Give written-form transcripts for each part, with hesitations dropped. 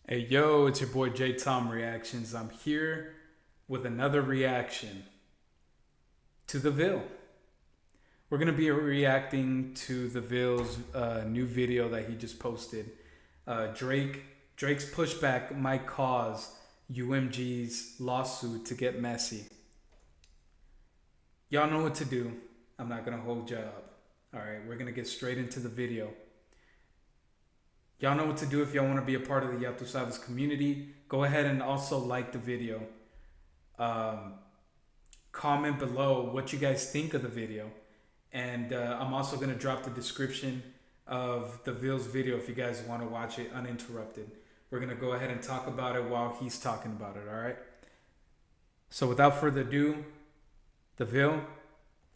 Hey yo, it's your boy J Tom Reactions. I'm here with another reaction to the Ville. We're gonna be reacting to the Ville's new video that he just posted. Drake's pushback might cause UMG's lawsuit to get messy. Y'all know what to do. I'm not gonna hold you up. All right, we're gonna get straight into the video. Y'all know what to do if y'all want to be a part of the Yato Savas community. Go ahead and also like the video. Um, Comment below what you guys think of the video. And I'm also going to drop the description of the Ville's video if you guys want to watch it uninterrupted. We're going to go ahead and talk about it while he's talking about it, all right? So without further ado, the Ville,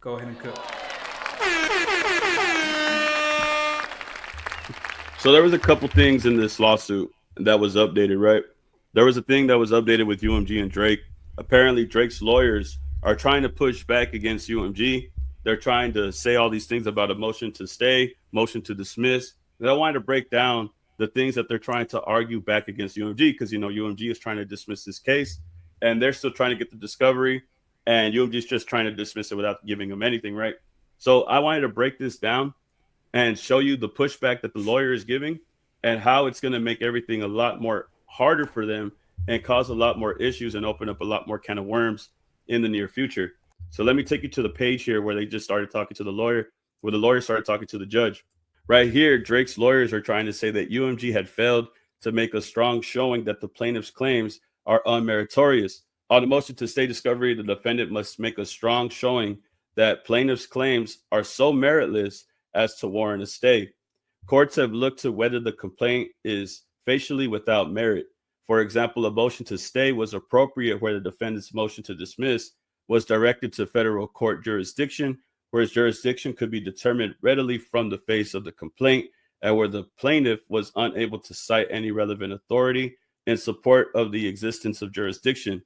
go ahead and cook. So there was a couple things in this lawsuit that was updated, right? There was a thing that was updated with UMG and Drake. Apparently, Drake's lawyers are trying to push back against UMG. They're trying to say all these things about a motion to stay, motion to dismiss. And I wanted to break down the things that they're trying to argue back against UMG because, UMG is trying to dismiss this case and they're still trying to get the discovery. And UMG is just trying to dismiss it without giving them anything, right? So I wanted to break this down and show you the pushback that the lawyer is giving and how it's going to make everything a lot more harder for them and cause a lot more issues and open up a lot more can of worms in the near future. So let me take you to the page here where they just started talking to the lawyer, where the lawyer started talking to the judge. Right here, Drake's lawyers are trying to say that UMG had failed to make a strong showing that the plaintiff's claims are unmeritorious. On the motion to stay discovery, the defendant must make a strong showing that plaintiff's claims are so meritless as to warrant a stay. Courts have looked to whether the complaint is facially without merit. For example, a motion to stay was appropriate where the defendant's motion to dismiss was directed to federal court jurisdiction, whereas jurisdiction could be determined readily from the face of the complaint, and where the plaintiff was unable to cite any relevant authority in support of the existence of jurisdiction.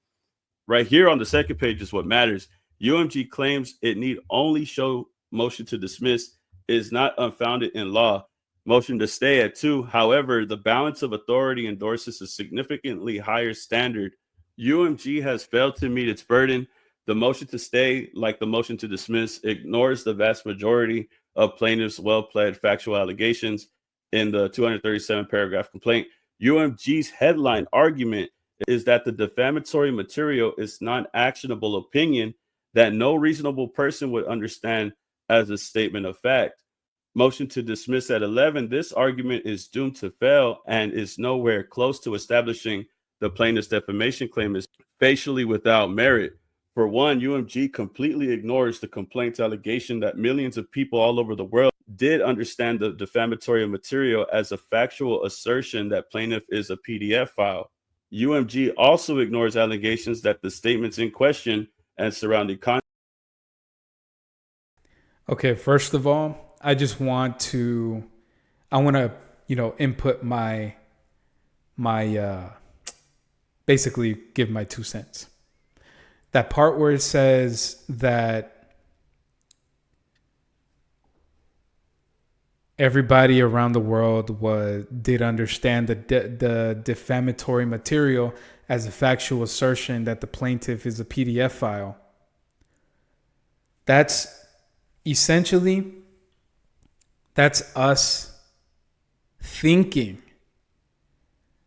Right here on the second page is what matters. UMG claims it need only show motion to dismiss is not unfounded in law. Motion to stay at 2. However, the balance of authority endorses a significantly higher standard. UMG has failed to meet its burden. The motion to stay, like the motion to dismiss, ignores the vast majority of plaintiffs' well-pled factual allegations in the 237 paragraph complaint. UMG's headline argument is that the defamatory material is non-actionable opinion that no reasonable person would understand as a statement of fact. Motion to dismiss at 11. This argument is doomed to fail and is nowhere close to establishing the plaintiff's defamation claim is facially without merit. For one, UMG completely ignores the complaint's allegation that millions of people all over the world did understand the defamatory material as a factual assertion that plaintiff is a PDF file. UMG also ignores allegations that the statements in question and surrounding content. Okay, first of all, I want to, input my basically give my 2 cents. That part where it says that everybody around the world did understand the defamatory material as a factual assertion that the plaintiff is a PDF file. That's essentially that's us thinking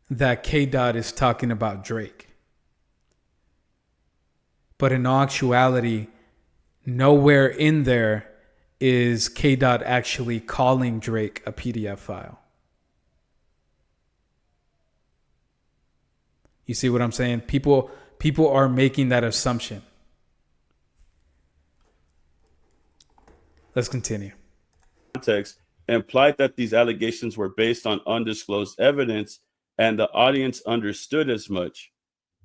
that K Dot is talking about Drake. But in actuality, nowhere in there is K Dot actually calling Drake a PDF file. You see what I'm saying? People are making that assumption. Let's continue. Context implied that these allegations were based on undisclosed evidence, and the audience understood as much.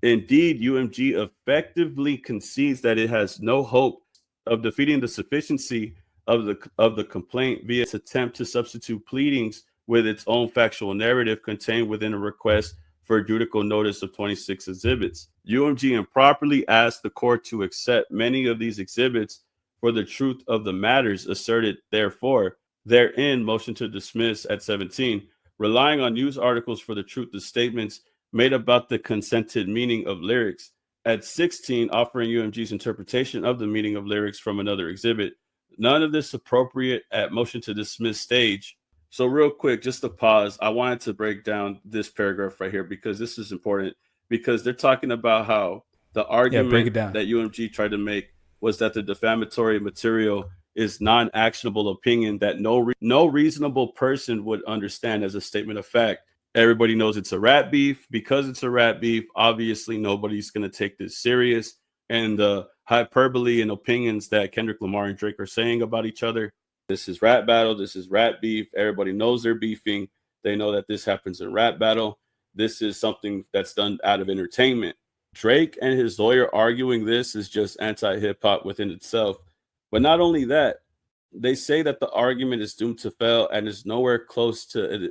Indeed, UMG effectively concedes that it has no hope of defeating the sufficiency of the complaint via its attempt to substitute pleadings with its own factual narrative contained within a request for judicial notice of 26 exhibits. UMG improperly asked the court to accept many of these exhibits for the truth of the matters asserted, therefore, therein motion to dismiss at 17. relying on news articles for the truth of statements made about the consented meaning of lyrics. At 16, offering UMG's interpretation of the meaning of lyrics from another exhibit. None of this appropriate at motion to dismiss stage. So, real quick, just to pause, I wanted to break down this paragraph right here because this is important. Because they're talking about how the Yeah, break argument it down. that UMG tried to make was that the defamatory material is non-actionable opinion that no reasonable person would understand as a statement of fact. Everybody knows it's a rap beef. Because it's a rap beef, obviously nobody's going to take this serious. And the hyperbole and opinions that Kendrick Lamar and Drake are saying about each other, this is rap battle, this is rap beef. Everybody knows they're beefing. They know that this happens in rap battle. This is something that's done out of entertainment. Drake and his lawyer arguing this is just anti-hip hop within itself. But not only that, they say that the argument is doomed to fail and is nowhere close to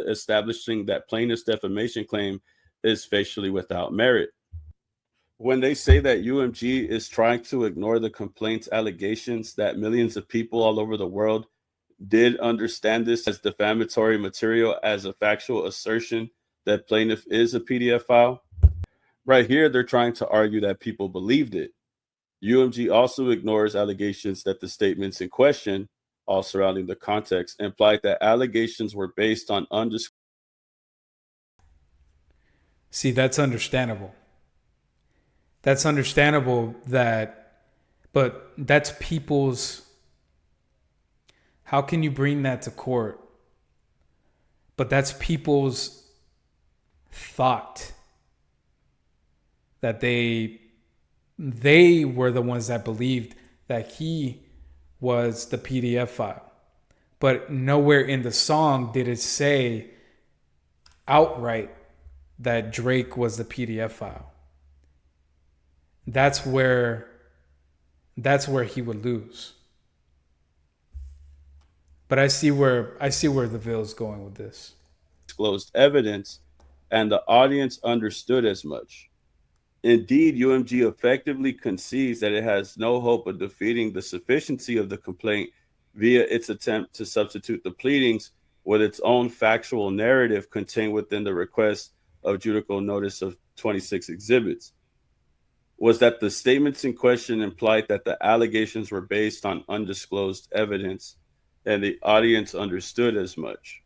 establishing that plaintiff's defamation claim is facially without merit. When they say that UMG is trying to ignore the complaint's allegations that millions of people all over the world did understand this as defamatory material as a factual assertion that plaintiff is a PDF file, right here they're trying to argue that people believed it. UMG also ignores allegations that the statements in question, all surrounding the context, implied that allegations were based on undisclosed. See, that's understandable. That's understandable that, but that's people's. How can you bring that to court? But that's people's thought that they were the ones that believed that he was the PDF file. But nowhere in the song did it say outright that Drake was the PDF file. That's where he would lose. But I see where the Ville's going with this. Disclosed evidence, and the audience understood as much. Indeed, UMG effectively concedes that it has no hope of defeating the sufficiency of the complaint via its attempt to substitute the pleadings with its own factual narrative contained within the request of judicial notice of 26 exhibits. Was that the statements in question implied that the allegations were based on undisclosed evidence, and the audience understood as much.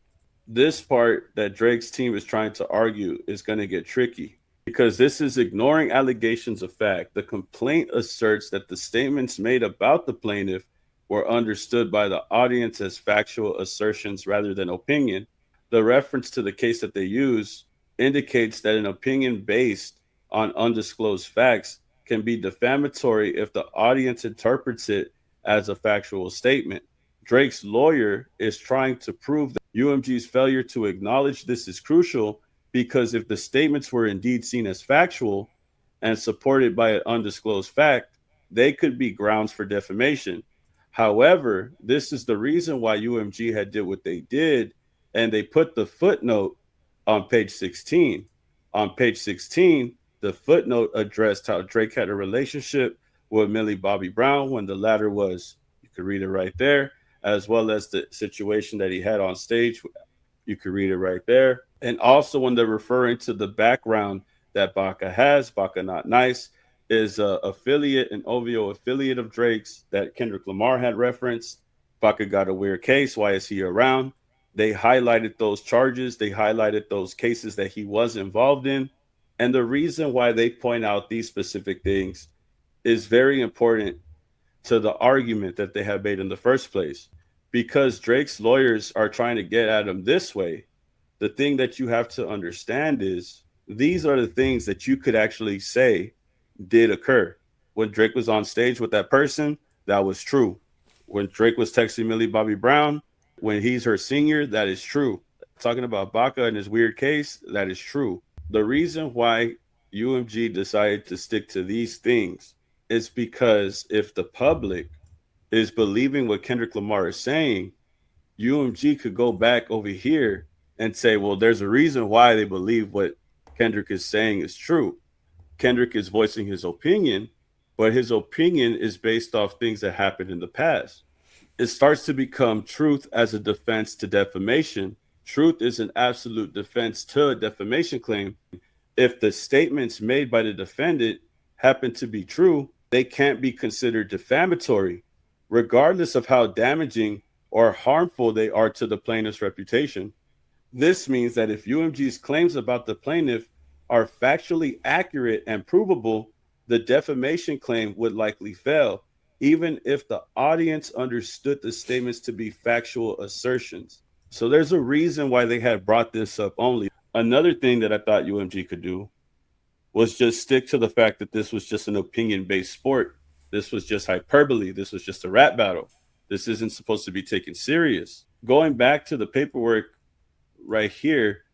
This part that Drake's team is trying to argue is going to get tricky because this is ignoring allegations of fact. The complaint asserts that the statements made about the plaintiff were understood by the audience as factual assertions rather than opinion. The reference to the case that they use indicates that an opinion based on undisclosed facts can be defamatory if the audience interprets it as a factual statement. Drake's lawyer is trying to prove that UMG's failure to acknowledge this is crucial because if the statements were indeed seen as factual and supported by an undisclosed fact, they could be grounds for defamation. However, this is the reason why UMG had did what they did, and they put the footnote on page 16. On page 16, the footnote addressed how Drake had a relationship with Millie Bobby Brown when the latter was, you could read it right there, as well as the situation that he had on stage. You could read it right there. And also when they're referring to the background that Baca has, Baca Not Nice is a affiliate, an OVO affiliate of Drake's that Kendrick Lamar had referenced. Baca got a weird case. Why is he around? They highlighted those charges. They highlighted those cases that he was involved in. And the reason why they point out these specific things is very important to the argument that they have made in the first place. Because Drake's lawyers are trying to get at him this way, the thing that you have to understand is these are the things that you could actually say did occur. When Drake was on stage with that person, that was true. When Drake was texting Millie Bobby Brown, when he's her senior, that is true. Talking about Baca and his weird case, that is true. The reason why UMG decided to stick to these things is because if the public is believing what Kendrick Lamar is saying, UMG could go back over here and say, well, there's a reason why they believe what Kendrick is saying is true. Kendrick is voicing his opinion, but his opinion is based off things that happened in the past. it starts to become truth as a defense to defamation. Truth is an absolute defense to a defamation claim. If the statements made by the defendant happen to be true, they can't be considered defamatory, regardless of how damaging or harmful they are to the plaintiff's reputation. This means that if UMG's claims about the plaintiff are factually accurate and provable, the defamation claim would likely fail, even if the audience understood the statements to be factual assertions. So there's a reason why they had brought this up only. Another thing that I thought UMG could do was just stick to the fact that this was just an opinion based sport. This was just hyperbole. This was just a rap battle. This isn't supposed to be taken serious. Going back to the paperwork right here,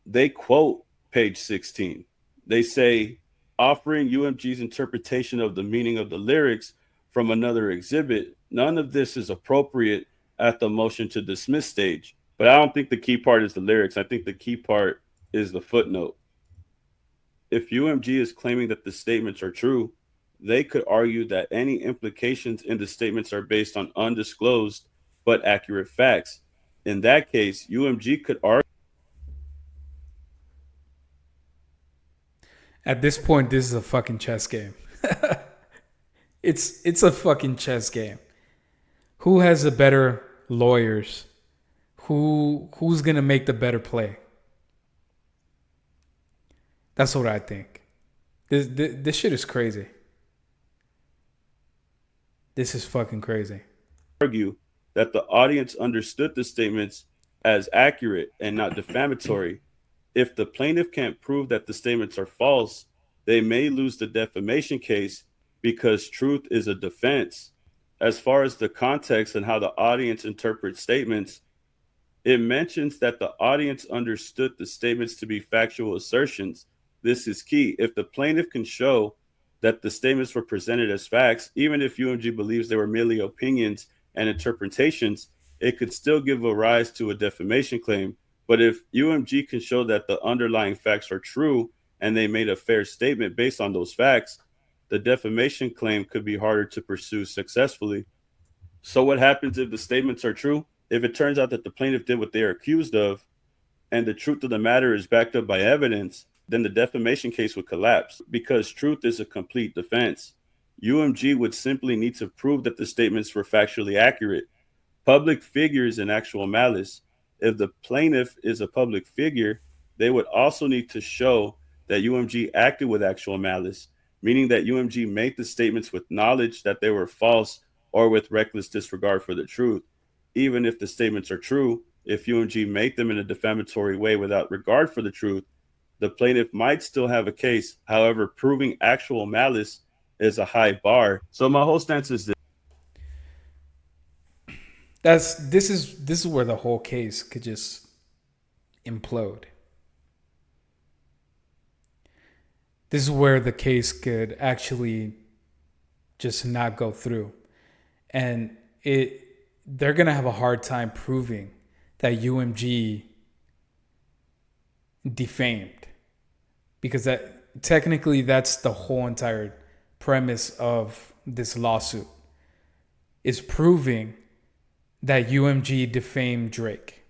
they quote page 16. They say, offering UMG's interpretation of the meaning of the lyrics from another exhibit, none of this is appropriate at the motion to dismiss stage. But I don't think the key part is the lyrics. I think the key part is the footnote. If UMG is claiming that the statements are true, they could argue that any implications in the statements are based on undisclosed but accurate facts. In that case, UMG could argue. At this point, this is a fucking chess game. It's a fucking chess game. Who has the better lawyers? Who's gonna make the better play? That's what I think. This shit is crazy. This is fucking crazy. Argue that the audience understood the statements as accurate and not defamatory. If the plaintiff can't prove that the statements are false, they may lose the defamation case because truth is a defense. As far as the context and how the audience interprets statements, it mentions that the audience understood the statements to be factual assertions. This is key. If the plaintiff can show that the statements were presented as facts, even if UMG believes they were merely opinions and interpretations, it could still give a rise to a defamation claim. But if UMG can show that the underlying facts are true and they made a fair statement based on those facts, the defamation claim could be harder to pursue successfully. So what happens if the statements are true? If it turns out that the plaintiff did what they are accused of and the truth of the matter is backed up by evidence, then the defamation case would collapse because truth is a complete defense. UMG would simply need to prove that the statements were factually accurate. Public figures and actual malice. If the plaintiff is a public figure, they would also need to show that UMG acted with actual malice, meaning that UMG made the statements with knowledge that they were false or with reckless disregard for the truth. Even if the statements are true, if UMG made them in a defamatory way without regard for the truth, the plaintiff might still have a case. However, proving actual malice is a high bar. So my whole stance is This is where the whole case could just implode. This is where the case could actually just not go through. And they're going to have a hard time proving that UMG defamed, because that technically that's the whole entire premise of this lawsuit, is proving that UMG defamed Drake,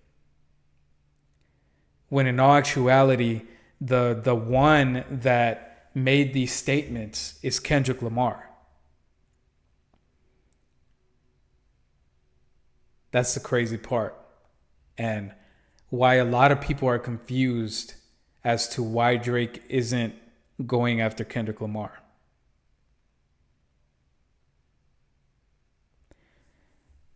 when in all actuality the one that made these statements is Kendrick Lamar. That's the crazy part, and why a lot of people are confused as to why Drake isn't going after Kendrick Lamar.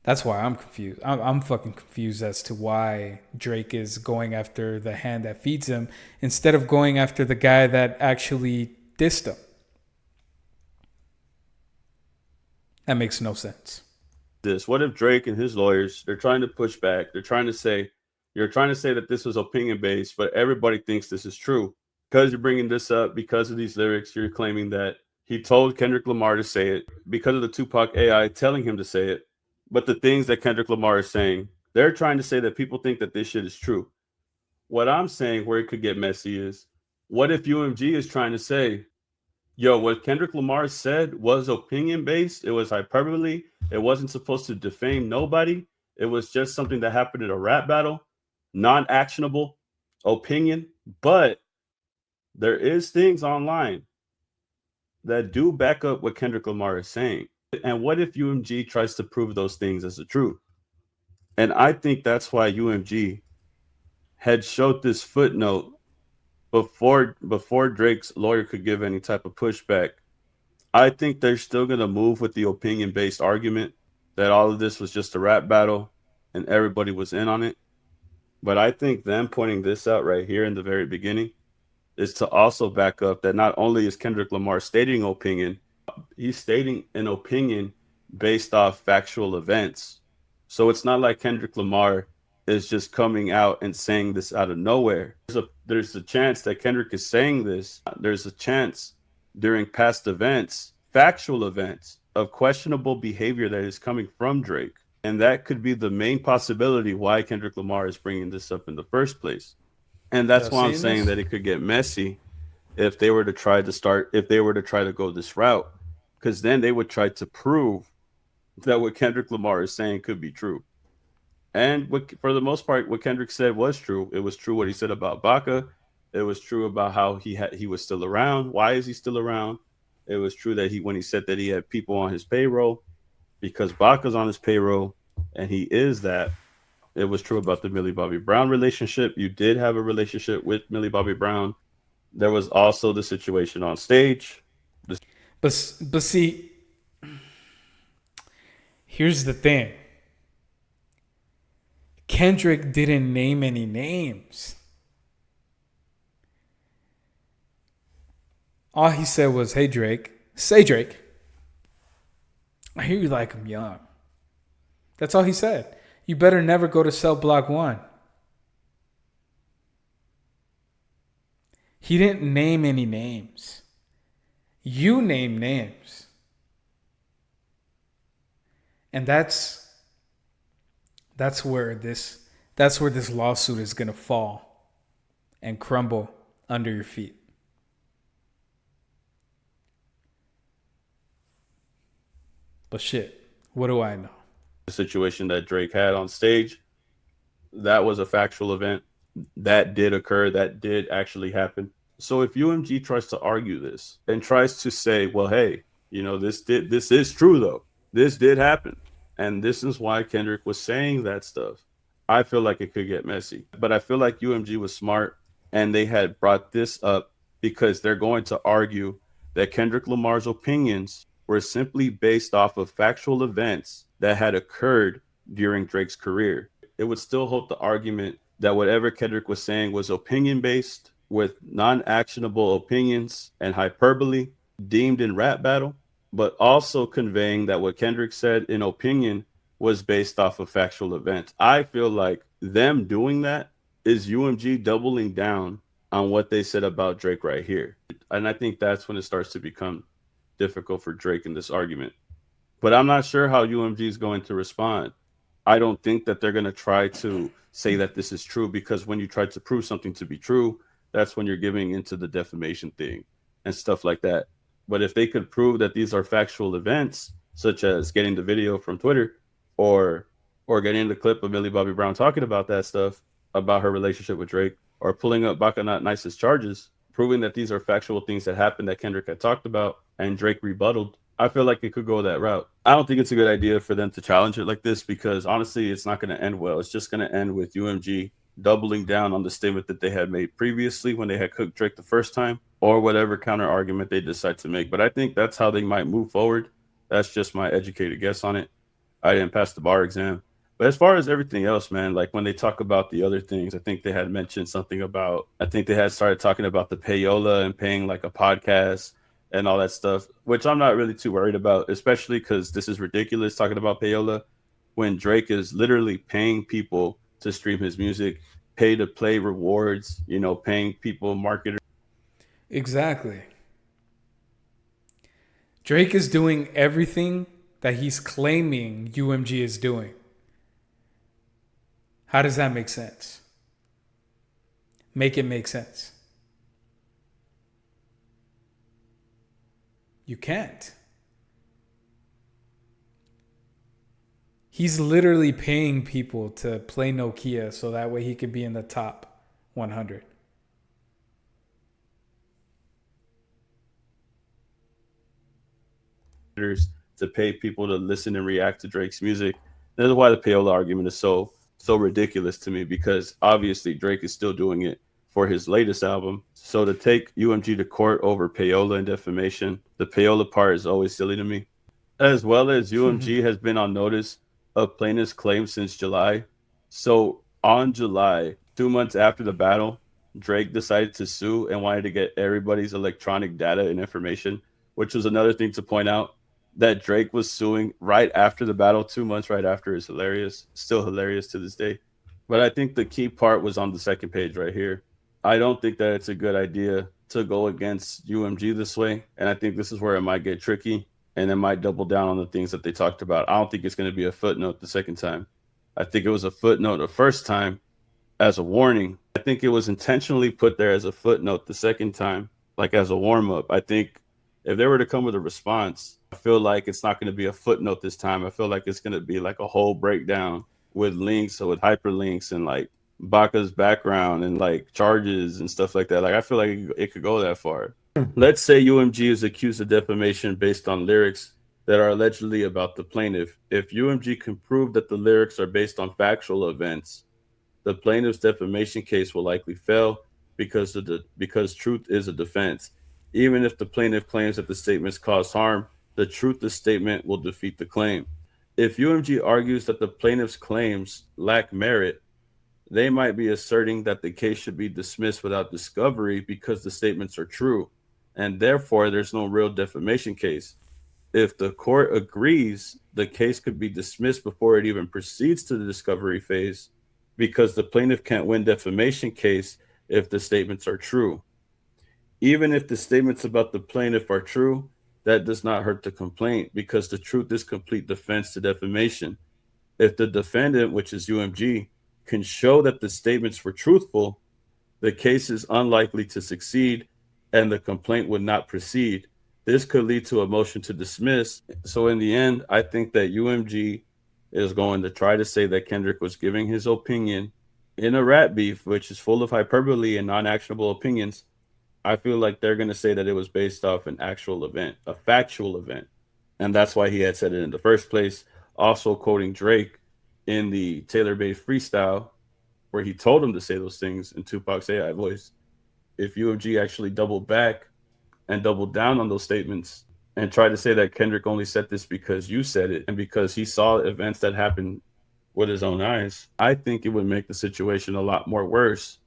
That's why I'm confused. I'm fucking confused as to why Drake is going after the hand that feeds him instead of going after the guy that actually dissed him. That makes no sense. this. What if Drake and his lawyers, they're trying to push back. They're trying to say, you're trying to say that this was opinion based, but everybody thinks this is true. Because you're bringing this up, because of these lyrics, you're claiming that he told Kendrick Lamar to say it because of the Tupac AI telling him to say it. But the things that Kendrick Lamar is saying, they're trying to say that people think that this shit is true. What I'm saying where it could get messy is, what if UMG is trying to say Yo, what Kendrick Lamar said was opinion based. It was hyperbole. It wasn't supposed to defame nobody. It was just something that happened in a rap battle, non actionable opinion. But there is things online that do back up what Kendrick Lamar is saying. And what if UMG tries to prove those things as the truth? And I think that's why UMG had showed this footnote before Drake's lawyer could give any type of pushback. I think they're still going to move with the opinion based argument that all of this was just a rap battle and everybody was in on it. But I think them pointing this out right here in the very beginning is to also back up that not only is Kendrick Lamar stating opinion, he's stating an opinion based off factual events. So it's not like Kendrick Lamar is just coming out and saying this out of nowhere. There's a chance that Kendrick is saying this. There's a chance during past events, factual events of questionable behavior that is coming from Drake. And that could be the main possibility why Kendrick Lamar is bringing this up in the first place. And Y'all that's why I'm seeing saying this? that it could get messy if they were to try to start, if they were to try to go this route, because then they would try to prove that what Kendrick Lamar is saying could be true. And for the most part, what Kendrick said was true. It was true what he said about Baca. It was true about how he was still around. Why is he still around? It was true that when he said that he had people on his payroll because Baca's on his payroll, and he is that. It was true about the Millie Bobby Brown relationship. You did have a relationship with Millie Bobby Brown. There was also the situation on stage. But see, here's the thing. Kendrick didn't name any names. All he said was, "Hey Drake, say Drake. I hear you like him young." That's all he said. You better never go to Cell Block 1. He didn't name any names. You name names. And that's where this lawsuit is going to fall and crumble under your feet. But shit, what do I know? The situation that Drake had on stage, that was a factual event. That did occur. That did actually happen. So if UMG tries to argue this and tries to say, well, hey, this is true though. This did happen. And this is why Kendrick was saying that stuff. I feel like it could get messy. But I feel like UMG was smart and they had brought this up because they're going to argue that Kendrick Lamar's opinions were simply based off of factual events that had occurred during Drake's career. It would still hold the argument that whatever Kendrick was saying was opinion based with non actionable opinions and hyperbole deemed in rap battle, but also conveying that what Kendrick said in opinion was based off of factual events. I feel like them doing that is UMG doubling down on what they said about Drake right here. And I think that's when it starts to become difficult for Drake in this argument. But I'm not sure how UMG is going to respond. I don't think that they're going to try to say that this is true because when you try to prove something to be true, that's when you're giving into the defamation thing and stuff like that. But if they could prove that these are factual events, such as getting the video from Twitter or getting the clip of Millie Bobby Brown talking about that stuff, about her relationship with Drake, or pulling up Baka Not Nice's charges, proving that these are factual things that happened that Kendrick had talked about and Drake rebutted, I feel like it could go that route. I don't think it's a good idea for them to challenge it like this because honestly, it's not going to end well. It's just going to end with UMG doubling down on the statement that they had made previously when they had cooked Drake the first time or whatever counter argument they decide to make. But I think that's how they might move forward. That's just my educated guess on it. I didn't pass the bar exam. But as far as everything else, man, like when they talk about the other things, I think they had mentioned something about, I think they had started talking about the payola and paying like a podcast and all that stuff, which I'm not really too worried about, especially because this is ridiculous talking about payola when Drake is literally paying people to stream his music, pay to play rewards, paying people marketers. Exactly. Drake is doing everything that he's claiming UMG is doing. How does that make sense? Make it make sense. You can't. He's literally paying people to play Nokia so that way he could be in the top 100. To pay people to listen and react to Drake's music. That's why the payola argument is so ridiculous to me because obviously Drake is still doing it for his latest album. So to take UMG to court over payola and defamation, the payola part is always silly to me. As well as UMG has been on notice of plaintiff's claims since July. So on July, 2 months after the battle, Drake decided to sue and wanted to get everybody's electronic data and information, which was another thing to point out that Drake was suing right after the battle, 2 months right after is hilarious. Still hilarious to this day. But I think the key part was on the second page right here. I don't think that it's a good idea to go against UMG this way. And I think this is where it might get tricky and it might double down on the things that they talked about. I don't think it's going to be a footnote the second time. I think it was a footnote the first time as a warning. I think it was intentionally put there as a footnote the second time, like as a warm up. I think if they were to come with a response, I feel like it's not going to be a footnote this time. I feel like it's going to be like a whole breakdown with links, so with hyperlinks and like Baca's background and like charges and stuff like that. Like I feel like it could go that far. Let's say UMG is accused of defamation based on lyrics that are allegedly about the plaintiff. If UMG can prove that the lyrics are based on factual events, the plaintiff's defamation case will likely fail because truth is a defense. Even if the plaintiff claims that the statements cause harm, the truthless statement will defeat the claim. If UMG argues that the plaintiff's claims lack merit, they might be asserting that the case should be dismissed without discovery because the statements are true, and therefore there's no real defamation case. If the court agrees, the case could be dismissed before it even proceeds to the discovery phase because the plaintiff can't win defamation case if the statements are true. Even if the statements about the plaintiff are true, that does not hurt the complaint because the truth is complete defense to defamation. If the defendant, which is UMG, can show that the statements were truthful, the case is unlikely to succeed and the complaint would not proceed. This could lead to a motion to dismiss. So in the end, I think that UMG is going to try to say that Kendrick was giving his opinion in a rap beef, which is full of hyperbole and non-actionable opinions. I feel like they're going to say that it was based off an actual event, a factual event. And that's why he had said it in the first place. Also quoting Drake in the Taylor-made freestyle, where he told him to say those things in Tupac's AI voice. If UMG actually doubled back and doubled down on those statements and tried to say that Kendrick only said this because you said it and because he saw events that happened with his own eyes, I think it would make the situation a lot more worse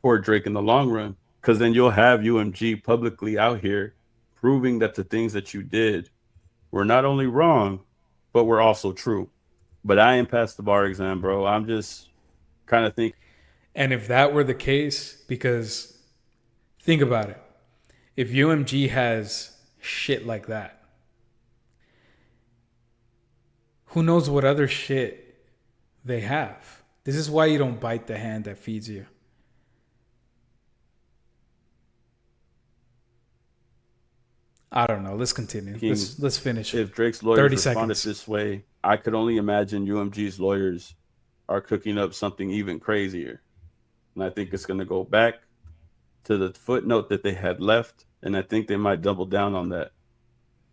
for Drake in the long run. Because then you'll have UMG publicly out here proving that the things that you did were not only wrong, but were also true. But I ain't passed the bar exam, bro. I'm just kind of thinking. And if that were the case, because think about it. If UMG has shit like that, who knows what other shit they have? This is why you don't bite the hand that feeds you. I don't know. Let's continue. Let's finish. If Drake's lawyers responded this way, I could only imagine UMG's lawyers are cooking up something even crazier. And I think it's going to go back to the footnote that they had left. And I think they might double down on that.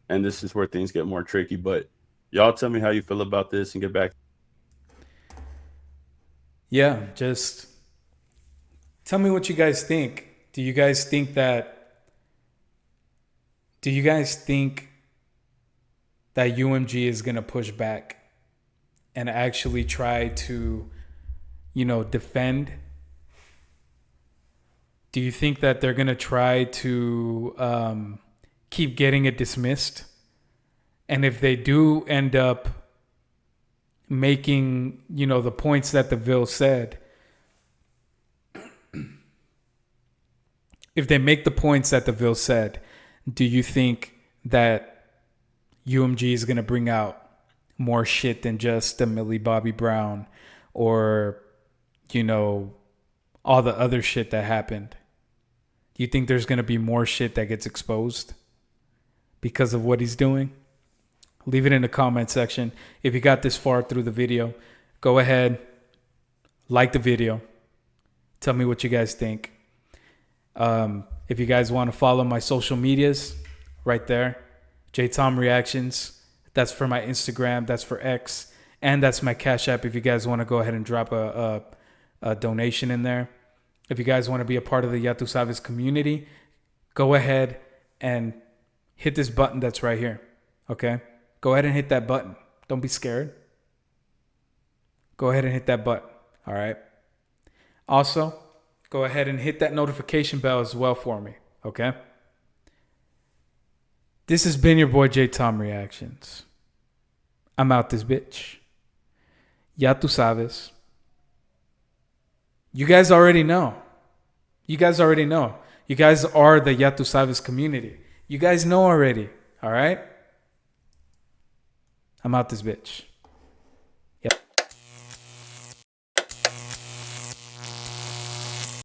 And this is where things get more tricky. But y'all tell me how you feel about this and get back. Yeah, just tell me what you guys think. Do you guys think that UMG is going to push back and actually try to, defend? Do you think that they're going to try to keep getting it dismissed? And if they do end up making, the points that the bill said, if they make the points that the bill said, do you think that UMG is going to bring out more shit than just the Millie Bobby Brown or, all the other shit that happened? Do you think there's going to be more shit that gets exposed? because of what he's doing? Leave it in the comment section. If you got this far through the video, go ahead, like the video. Tell me what you guys think. If you guys want to follow my social medias, right there, JTom Reactions. That's for my Instagram. That's for X. And that's my Cash App if you guys want to go ahead and drop a donation in there. If you guys want to be a part of the Ya Tu Sabes community, go ahead and hit this button that's right here. Okay? Go ahead and hit that button. Don't be scared. Go ahead and hit that button. All right? Also, go ahead and hit that notification bell as well for me. Okay? This has been your boy JTom Reactions. I'm out this bitch. Ya Tu Sabes. You guys already know. You guys already know. You guys are the Ya Tu Sabes community. You guys know already. All right? I'm out this bitch.